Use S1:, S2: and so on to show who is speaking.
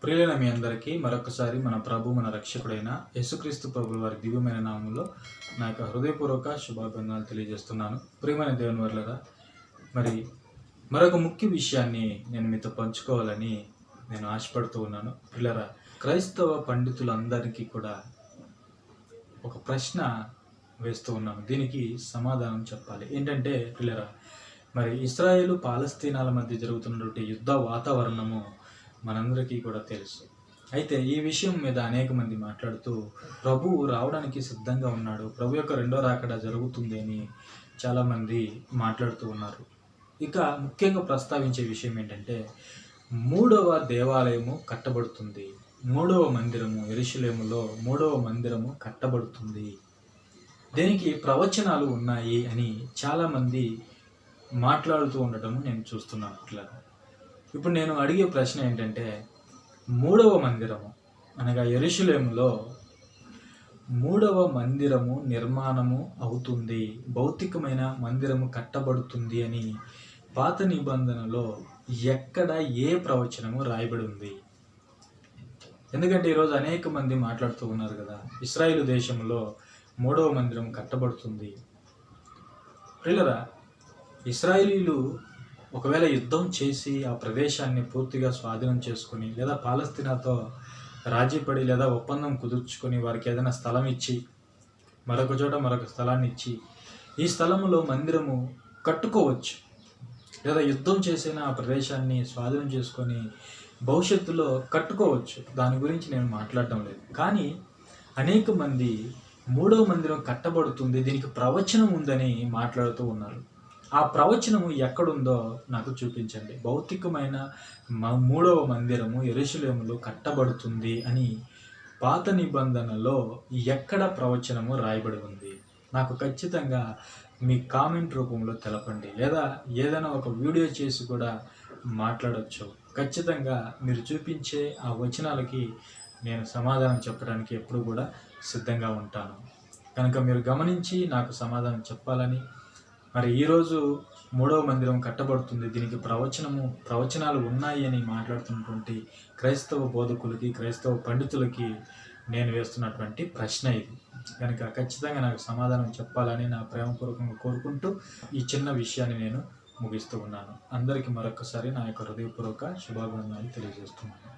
S1: ప్రియులైన మీ అందరికీ మరొకసారి మన ప్రభు మన రక్షకుడైన యేసుక్రీస్తు ప్రభుల వారి దివ్యమైన నామంలో నా యొక్క హృదయపూర్వక శుభాభివందనాలు తెలియజేస్తున్నాను. ప్రియమైన దేవుని వర్లరా, మరి మరొక ముఖ్య విషయాన్ని నేను మీతో పంచుకోవాలని నేను ఆశపడుతూ ఉన్నాను. పిల్లరా, క్రైస్తవ పండితులందరికీ కూడా ఒక ప్రశ్న వేస్తూ ఉన్నాను. దీనికి సమాధానం చెప్పాలి. ఏంటంటే పిల్లరా, మరి ఇస్రాయేలు పాలస్తీనాల మధ్య జరుగుతున్నటువంటి యుద్ధ వాతావరణము మనందరికీ కూడా తెలుసు. అయితే ఈ విషయం మీద అనేక మంది మాట్లాడుతూ ప్రభువు రావడానికి సిద్ధంగా ఉన్నాడు, ప్రభు యొక్క రెండో రాకడ జరుగుతుంది అని చాలామంది మాట్లాడుతూ ఉన్నారు. ఇక ముఖ్యంగా ప్రస్తావించే విషయం ఏంటంటే, మూడవ దేవాలయము కట్టబడుతుంది, మూడవ మందిరము యెరూషలేములో మూడవ మందిరము కట్టబడుతుంది, దీనికి ప్రవచనాలు ఉన్నాయి అని చాలామంది మాట్లాడుతూ ఉండటం నేను చూస్తున్నాను. ఇట్లా ఇప్పుడు నేను అడిగే ప్రశ్న ఏంటంటే, మూడవ మందిరము అనగా యెరూషలేములో మూడవ మందిరము నిర్మాణము అవుతుంది, భౌతికమైన మందిరము కట్టబడుతుంది అని పాత నిబంధనలో ఎక్కడ ఏ ప్రవచనము రాయబడి ఉంది? ఎందుకంటే ఈరోజు అనేక మంది మాట్లాడుతూ ఉన్నారు కదా, ఇశ్రాయేలు దేశంలో మూడవ మందిరం కట్టబడుతుంది. ప్రియులరా, ఇశ్రాయేలీలు ఒకవేళ యుద్ధం చేసి ఆ ప్రదేశాన్ని పూర్తిగా స్వాధీనం చేసుకొని, లేదా పాలస్తీనాతో రాజీపడి లేదా ఒప్పందం కుదుర్చుకొని వారికి ఏదైనా స్థలం ఇచ్చి, మరొక చోట మరొక స్థలాన్ని ఇచ్చి ఈ స్థలంలో మందిరము కట్టుకోవచ్చు, లేదా యుద్ధం చేసిన ఆ ప్రదేశాన్ని స్వాధీనం చేసుకొని భవిష్యత్తులో కట్టుకోవచ్చు. దాని గురించి నేను మాట్లాడటం లేదు. కానీ అనేక మంది మూడవ మందిరం కట్టబడుతుంది, దీనికి ప్రవచనం ఉందని మాట్లాడుతూ ఉన్నారు. ఆ ప్రవచనము ఎక్కడుందో నాకు చూపించండి. భౌతికమైన మూడవ మందిరము యెరూషలేములో కట్టబడుతుంది అని పాత నిబంధనలో ఎక్కడ ప్రవచనము రాయబడి ఉంది? నాకు ఖచ్చితంగా మీ కామెంట్ రూపంలో తెలపండి, లేదా ఏదైనా ఒక వీడియో చేసి కూడా మాట్లాడవచ్చు. ఖచ్చితంగా మీరు చూపించే ఆ వచనాలకి నేను సమాధానం చెప్పడానికి ఎప్పుడు కూడా సిద్ధంగా ఉంటాను. కనుక మీరు గమనించి నాకు సమాధానం చెప్పాలని, మరి ఈరోజు మూడవ మందిరం కట్టబడుతుంది, దీనికి ప్రవచనాలు ఉన్నాయి అని మాట్లాడుతున్నటువంటి క్రైస్తవ బోధకులకి, క్రైస్తవ పండితులకి నేను వేస్తున్నటువంటి ప్రశ్న ఇది. కనుక ఖచ్చితంగా నాకు సమాధానం చెప్పాలని నా ప్రేమపూర్వకంగా కోరుకుంటూ ఈ చిన్న విషయాన్ని నేను ముగిస్తూ ఉన్నాను. అందరికీ మరొకసారి నా యొక్క హృదయపూర్వక శుభాభివందనాలు తెలియజేస్తున్నాను.